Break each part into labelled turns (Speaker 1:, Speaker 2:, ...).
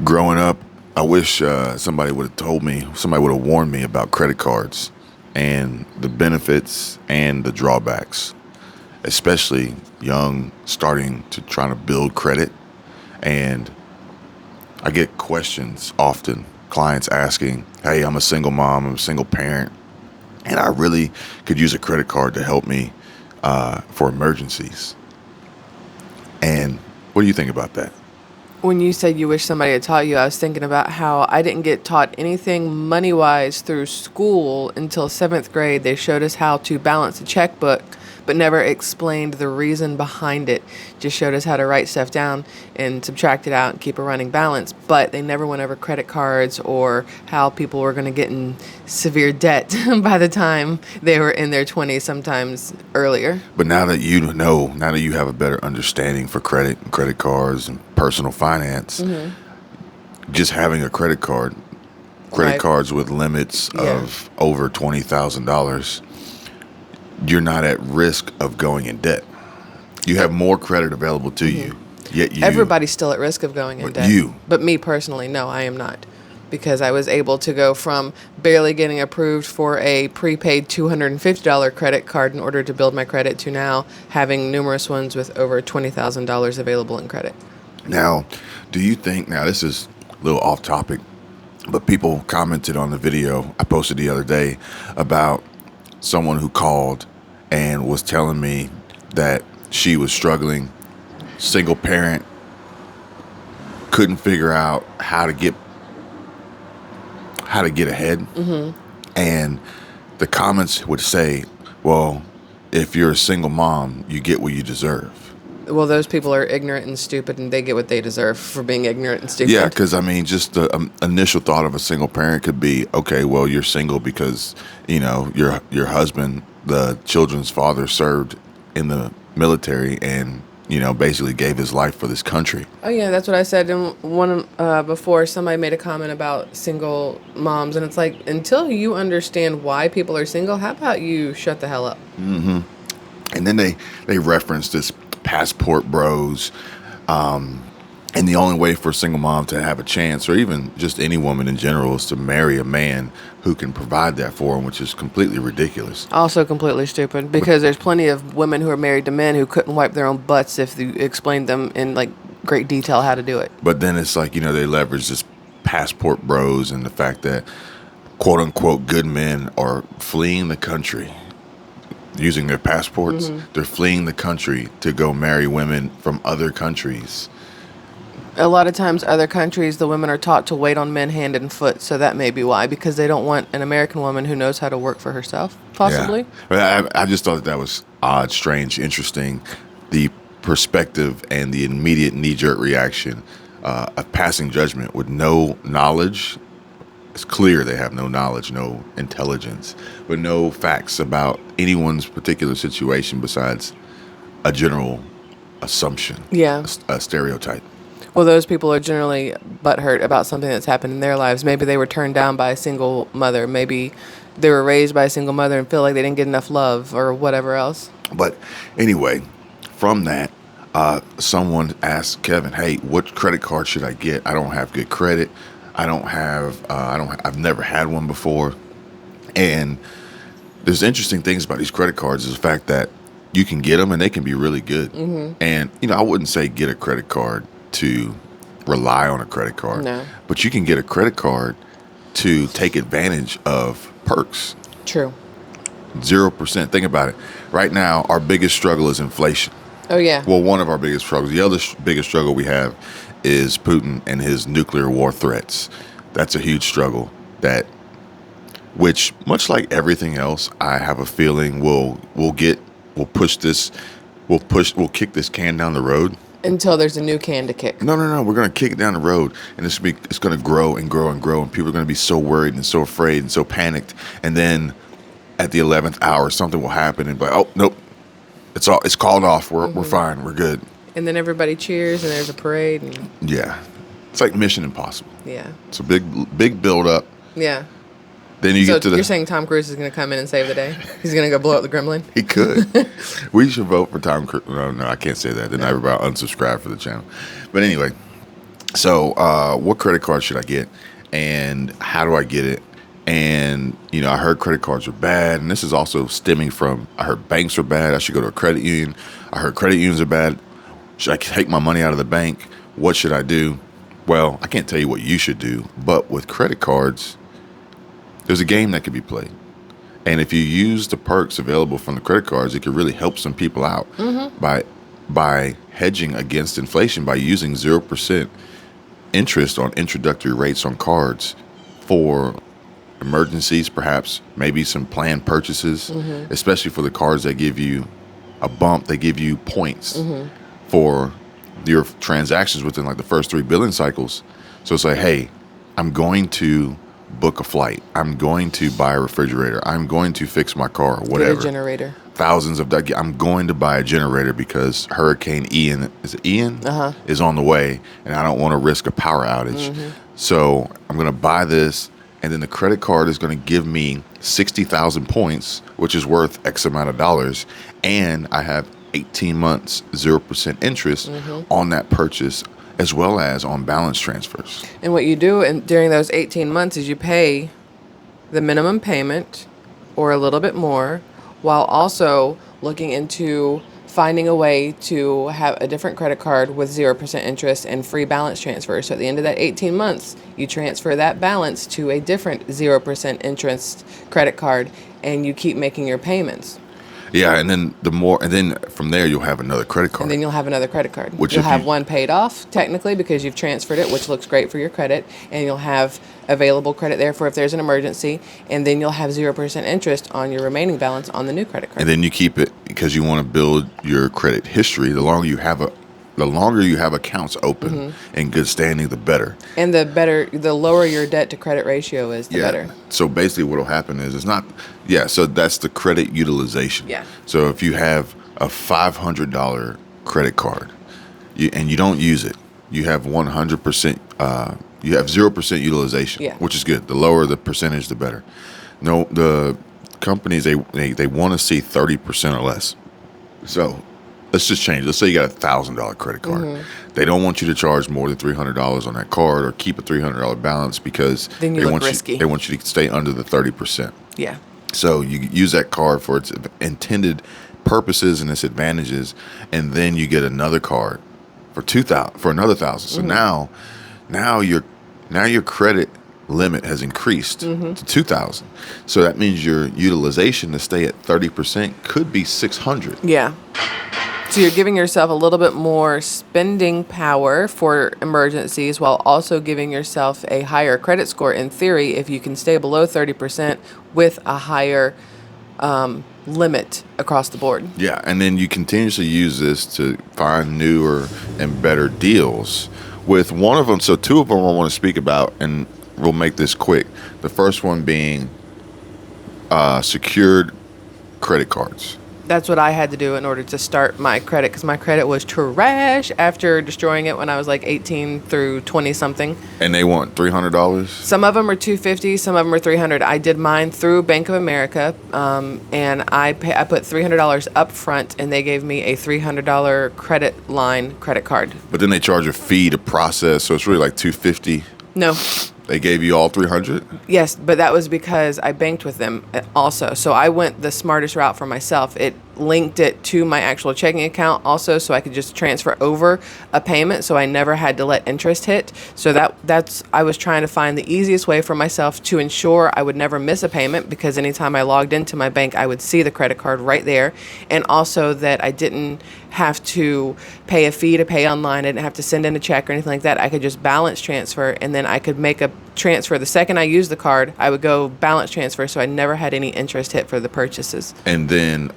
Speaker 1: Growing up, I wish somebody would have told me, somebody would have warned me about credit cards and the benefits and the drawbacks, especially young, starting to try to build credit. And I get questions often, clients asking, hey, I'm a single mom, I'm a single parent, and I really could use a credit card to help me for emergencies. And what do you think about that?
Speaker 2: When you said you wish somebody had taught you, I was thinking about how I didn't get taught anything money wise through school until seventh grade. They showed us how to balance a checkbook, but never explained the reason behind it. Just showed us how to write stuff down and subtract it out and keep a running balance. But they never went over credit cards or how people were going to get in severe debt by the time they were in their 20s, sometimes earlier.
Speaker 1: But now that you know, now that you have a better understanding for credit and credit cards and personal finance, just having a credit
Speaker 2: Right.
Speaker 1: cards with limits
Speaker 2: Yeah.
Speaker 1: of over $20,000, you're not at risk of going in debt. You have more credit available to you, yet
Speaker 2: Everybody's still at risk of going in
Speaker 1: But
Speaker 2: debt.
Speaker 1: you.
Speaker 2: But me personally, no, I am not. Because I was able to go from barely getting approved for a prepaid $250 credit card in order to build my credit to now having numerous ones with over $20,000 available in credit.
Speaker 1: Now, do you think, now this is a little off topic, but people commented on the video I posted the other day about someone who called and was telling me that she was struggling, single parent, couldn't figure out how to get ahead. And the comments would say, well, if you're a single mom, you get what you deserve.
Speaker 2: Well, those people are ignorant and stupid, and they get what they deserve for being ignorant and stupid.
Speaker 1: Yeah, because I mean, just the initial thought of a single parent could be, okay, well, you're single because your husband, the children's father, served in the military and basically gave his life for this country.
Speaker 2: Oh yeah, that's what I said. And one before, somebody made a comment about single moms, and it's like, until you understand why people are single, how about you shut the hell up?
Speaker 1: And then they referenced this passport bros, and the only way for a single mom to have a chance, or even just any woman in general, is to marry a man who can provide that for them, which is completely ridiculous.
Speaker 2: Also completely stupid, because there's plenty of women who are married to men who couldn't wipe their own butts if you explained them in like great detail how to do it.
Speaker 1: But then it's like, they leverage this passport bros and the fact that quote unquote good men are fleeing the country using their passports. They're fleeing the country to go marry women from other countries.
Speaker 2: A lot of times, other countries, the women are taught to wait on men hand and foot, so that may be why, because they don't want an American woman who knows how to work for herself, possibly.
Speaker 1: Yeah. But I just thought that was odd, strange, interesting. The perspective and the immediate knee-jerk reaction of passing judgment with no knowledge. It's clear they have no knowledge, no intelligence, but no facts about anyone's particular situation besides a general assumption,
Speaker 2: Yeah.
Speaker 1: a stereotype.
Speaker 2: Well, those people are generally butthurt about something that's happened in their lives. Maybe they were turned down by a single mother. Maybe they were raised by a single mother and feel like they didn't get enough love or whatever else.
Speaker 1: But anyway, from that, someone asked Kevin, "Hey, what credit card should I get? I don't have good credit. I've never had one before." And there's interesting things about these credit cards is the fact that you can get them and they can be really good. And I wouldn't say get a credit card to rely on a credit card,
Speaker 2: No.
Speaker 1: but you can get a credit card to take advantage of perks.
Speaker 2: True.
Speaker 1: 0%. Think about it. Right now, our biggest struggle is inflation.
Speaker 2: Oh, yeah.
Speaker 1: Well, one of our biggest struggles. The other biggest struggle we have is Putin and his nuclear war threats. That's a huge struggle which much like everything else, I have a feeling we'll kick this can down the road.
Speaker 2: Until there's a new can to kick.
Speaker 1: No. We're going to kick it down the road, and it's going to grow and grow and grow, and people are going to be so worried and so afraid and so panicked. And then at the 11th hour, something will happen, and be like, oh nope, it's called off. We're fine. We're good.
Speaker 2: And then everybody cheers and there's a parade. And
Speaker 1: Yeah, it's like Mission Impossible.
Speaker 2: yeah.
Speaker 1: It's a big build up.
Speaker 2: Yeah.
Speaker 1: Then you
Speaker 2: So
Speaker 1: get to
Speaker 2: you're saying Tom Cruise is going to come in and save the day? He's going to go blow up the Gremlin?
Speaker 1: He could. We should vote for Tom Cruise. No, I can't say that. Then everybody unsubscribe for the channel. But anyway, So, what credit card should I get, and how do I get it? And I heard credit cards are bad, and this is also stemming from I heard banks are bad. I should go to a credit union. I heard credit unions are bad. Should I take my money out of the bank? What should I do? Well, I can't tell you what you should do, but with credit cards, there's a game that could be played. And if you use the perks available from the credit cards, it could really help some people out by hedging against inflation by using 0% interest on introductory rates on cards for emergencies, perhaps maybe some planned purchases, especially for the cards that give you a bump. They give you points for your transactions within like the first 3 billing cycles. So it's like, hey, I'm going to book a flight. I'm going to buy a refrigerator. I'm going to fix my car, whatever.
Speaker 2: Get a generator.
Speaker 1: Thousands of that. I'm going to buy a generator because Hurricane Ian, is it Ian? Is on the way, and I don't want to risk a power outage. So I'm going to buy this, and then the credit card is going to give me 60,000 points, which is worth X amount of dollars, and I have 18 months, 0% interest on that purchase, as well as on balance transfers.
Speaker 2: And what you do during those 18 months is you pay the minimum payment or a little bit more, while also looking into finding a way to have a different credit card with 0% interest and free balance transfer. So at the end of that 18 months, you transfer that balance to a different 0% interest credit card, and you keep making your payments.
Speaker 1: Yeah, and then from there you'll have another credit card.
Speaker 2: And then you'll have another credit card.
Speaker 1: Which
Speaker 2: you'll have one paid off, technically, because you've transferred it, which looks great for your credit. And you'll have available credit there for if there's an emergency. And then you'll have 0% interest on your remaining balance on the new credit card.
Speaker 1: And then you keep it because you want to build your credit history. The longer you have accounts open in good standing, the better.
Speaker 2: And the lower your debt to credit ratio is, the better.
Speaker 1: So basically what will happen is so that's the credit utilization.
Speaker 2: Yeah.
Speaker 1: So if you have a $500 credit card and you don't use it, you have 100%, you have 0% utilization, which is good. The lower the percentage, the better. No, the companies, they want to see 30% or less. So let's just change. Let's say you got a $1,000 credit card. They don't want you to charge more than $300 on that card or keep a $300 balance because
Speaker 2: then you look risky.
Speaker 1: They want you to stay under the 30%.
Speaker 2: Yeah. So
Speaker 1: you use that card for its intended purposes and its advantages, and then you get another card for another $1,000. So now your credit limit has increased to $2,000. So that means your utilization to stay at 30% could be $600.
Speaker 2: Yeah. So you're giving yourself a little bit more spending power for emergencies while also giving yourself a higher credit score in theory if you can stay below 30% with a higher limit across the board.
Speaker 1: Yeah, and then you continuously use this to find newer and better deals. With one of them, so 2 of them I want to speak about, and we'll make this quick. The first one being secured credit cards.
Speaker 2: That's what I had to do in order to start my credit, because my credit was trash after destroying it when I was like 18 through 20 something.
Speaker 1: And they want $300?
Speaker 2: Some of them are $250, some of them are $300. I did mine through Bank of America, and I put $300 up front, and they gave me a $300 credit card.
Speaker 1: But then they charge a fee to process, so it's really like $250.
Speaker 2: No.
Speaker 1: They gave you all $300?
Speaker 2: Yes, but that was because I banked with them also. So I went the smartest route for myself. It linked it to my actual checking account also, so I could just transfer over a payment, so I never had to let interest hit. So that's I was trying to find the easiest way for myself to ensure I would never miss a payment, because anytime I logged into my bank, I would see the credit card right there, and also that I didn't have to pay a fee to pay online. I didn't have to send in a check or anything like that. I could just balance transfer, and then I could make a transfer. The second I used the card, I would go balance transfer, so I never had any interest hit for the purchases.
Speaker 1: And then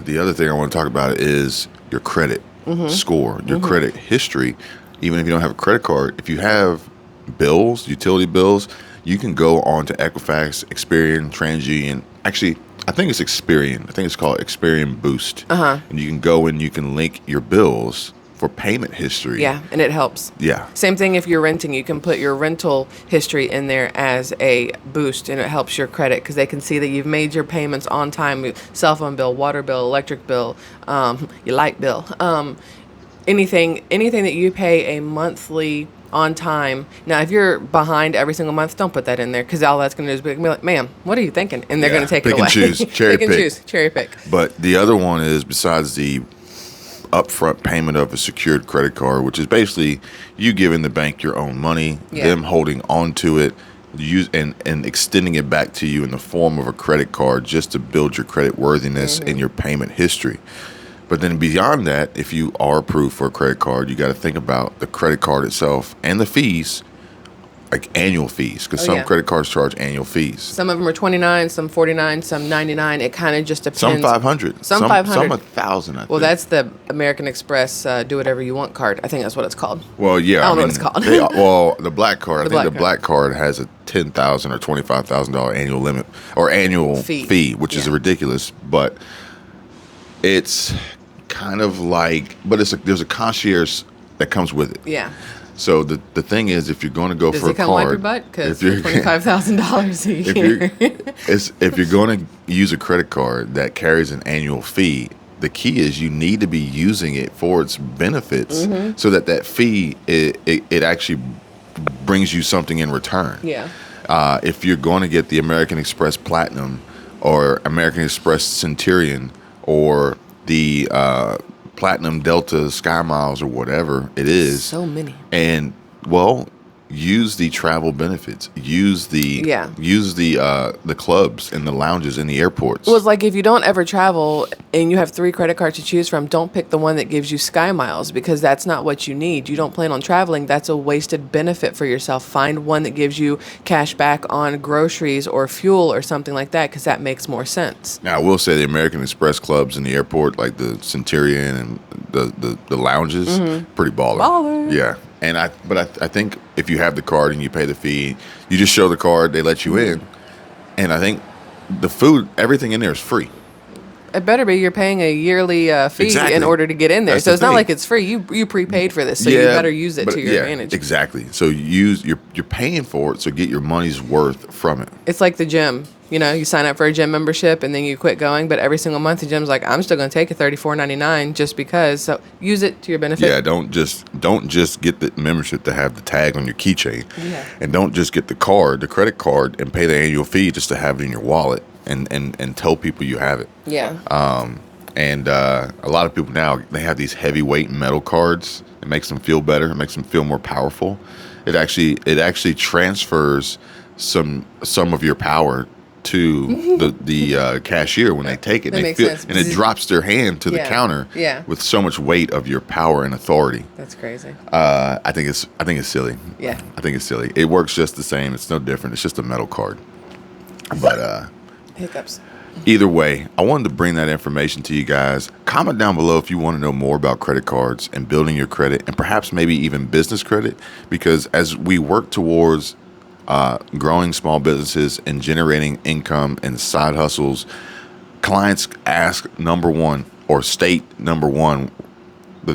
Speaker 1: the other thing I want to talk about is your credit score, your credit history. Even if you don't have a credit card, if you have bills, utility bills, you can go on to Equifax, Experian, TransUnion. Actually, I think it's Experian. I think it's called Experian Boost. And you can go and you can link your bills for payment history.
Speaker 2: Yeah, and it helps.
Speaker 1: Yeah.
Speaker 2: Same thing if you're renting. You can put your rental history in there as a boost, and it helps your credit because they can see that you've made your payments on time. Your cell phone bill, water bill, electric bill, your light bill. Anything that you pay a monthly on time. Now, if you're behind every single month, don't put that in there because all that's going to do is be like, ma'am, what are you thinking? And they're
Speaker 1: Yeah,
Speaker 2: going to take
Speaker 1: pick
Speaker 2: it away.
Speaker 1: and choose, cherry
Speaker 2: Pick and
Speaker 1: pick.
Speaker 2: choose, cherry pick.
Speaker 1: But the other one is, besides the upfront payment of a secured credit card, which is basically you giving the bank your own money,
Speaker 2: Yeah.
Speaker 1: them holding on to it, and extending it back to you in the form of a credit card just to build your credit worthiness and your payment history. But then beyond that, if you are approved for a credit card, you got to think about the credit card itself and the fees, like annual fees, because
Speaker 2: Oh,
Speaker 1: some
Speaker 2: yeah.
Speaker 1: credit cards charge annual fees.
Speaker 2: Some of them are 29, some 49, some 99. It kind of just depends.
Speaker 1: Some 500,
Speaker 2: Some 500.
Speaker 1: some 1,000. I think.
Speaker 2: Well, that's the American Express do whatever you want card. I think that's what it's called.
Speaker 1: Well, yeah.
Speaker 2: I don't know what it's called.
Speaker 1: Well, the black card.
Speaker 2: The
Speaker 1: I think the
Speaker 2: black
Speaker 1: black card has a $10,000 or $25,000 annual limit or annual fee, which is
Speaker 2: Yeah.
Speaker 1: ridiculous. But it's kind of like, there's a concierge that comes with it.
Speaker 2: Yeah.
Speaker 1: So the thing is, if you're going to go
Speaker 2: Does
Speaker 1: for a
Speaker 2: it come
Speaker 1: card,
Speaker 2: wipe your butt? Because
Speaker 1: if you're
Speaker 2: $25,000 a year.
Speaker 1: if you're going to use a credit card that carries an annual fee, the key is you need to be using it for its benefits, so that fee it actually brings you something in return.
Speaker 2: Yeah.
Speaker 1: If you're going to get the American Express Platinum or American Express Centurion or the Platinum Delta Sky Miles or whatever it is,
Speaker 2: So many.
Speaker 1: and well, use the travel benefits. Use the clubs and the lounges in the airports.
Speaker 2: Well, it's like if you don't ever travel and you have 3 credit cards to choose from, don't pick the one that gives you Sky Miles because that's not what you need. You don't plan on traveling. That's a wasted benefit for yourself. Find one that gives you cash back on groceries or fuel or something like that because that makes more sense.
Speaker 1: Now, I will say the American Express clubs in the airport, like the Centurion and the lounges, pretty baller.
Speaker 2: Baller.
Speaker 1: Yeah. And I think if you have the card and you pay the fee, you just show the card, they let you in. And I think the food, everything in there is free.
Speaker 2: It better be. You're paying a yearly fee
Speaker 1: Exactly.
Speaker 2: in order to get in there.
Speaker 1: That's
Speaker 2: So
Speaker 1: the
Speaker 2: it's not
Speaker 1: thing.
Speaker 2: like it's free. You prepaid for this, so you better use it
Speaker 1: but
Speaker 2: to your
Speaker 1: yeah,
Speaker 2: advantage.
Speaker 1: Exactly. So you're paying for it, so get your money's worth from it.
Speaker 2: It's like the gym. You know, you sign up for a gym membership and then you quit going, but every single month the gym's like, I'm still going to take a $34.99 just because. So use it to your benefit.
Speaker 1: Yeah, don't just get the membership to have the tag on your keychain.
Speaker 2: Yeah.
Speaker 1: And don't just get the credit card, and pay the annual fee just to have it in your wallet and tell people you have it.
Speaker 2: Yeah.
Speaker 1: And a lot of people now, they have these heavyweight metal cards. It makes them feel better. It makes them feel more powerful. It actually transfers some of your power to the cashier when they take it.
Speaker 2: That
Speaker 1: They
Speaker 2: makes
Speaker 1: feel,
Speaker 2: sense.
Speaker 1: and it drops their hand to the
Speaker 2: Yeah.
Speaker 1: counter
Speaker 2: Yeah.
Speaker 1: with so much weight of your power and authority.
Speaker 2: That's crazy.
Speaker 1: I think it's silly.
Speaker 2: Yeah.
Speaker 1: I think it's silly. It works just the same. It's no different. It's just a metal card. But
Speaker 2: Hiccups.
Speaker 1: either way, I wanted to bring that information to you guys. Comment down below if you want to know more about credit cards and building your credit, and perhaps maybe even business credit, because as we work towards growing small businesses and generating income and side hustles, clients ask number one or state number one, but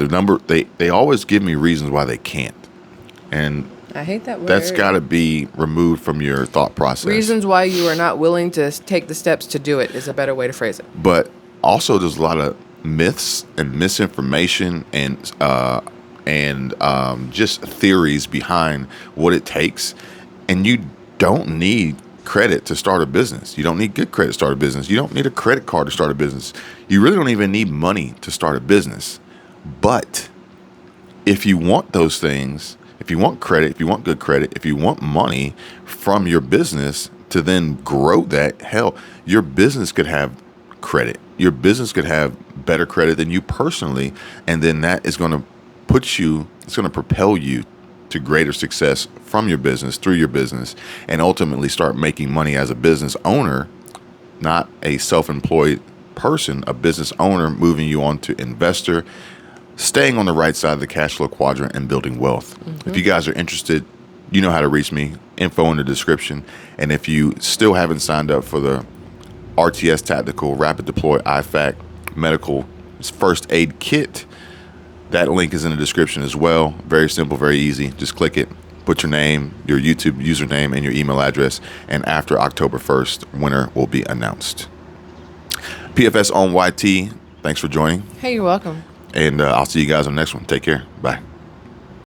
Speaker 1: they always give me reasons why they can't, and
Speaker 2: I hate that word.
Speaker 1: that's got to be removed from your thought process.
Speaker 2: Reasons why you are not willing to take the steps to do it is a better way to phrase it.
Speaker 1: But also, there's a lot of myths and misinformation and just theories behind what it takes. And you don't need credit to start a business. You don't need good credit to start a business. You don't need a credit card to start a business. You really don't even need money to start a business. But if you want those things, if you want credit, if you want good credit, if you want money from your business to then grow that, hell, your business could have credit. Your business could have better credit than you personally, and then that is going to it's going to propel you to greater success from your business, through your business, and ultimately start making money as a business owner, not a self-employed person, a business owner, moving you on to investor, staying on the right side of the cash flow quadrant and building wealth. If you guys are interested, you know how to reach me. Info in the description. And if you still haven't signed up for the RTS Tactical Rapid Deploy IFAC Medical First Aid Kit, that link is in the description as well. Very simple, very easy. Just click it, put your name, your YouTube username, and your email address. And after October 1st, winner will be announced. PFS on YT, thanks for joining.
Speaker 2: Hey, you're welcome.
Speaker 1: And I'll see you guys on the next one. Take care. Bye.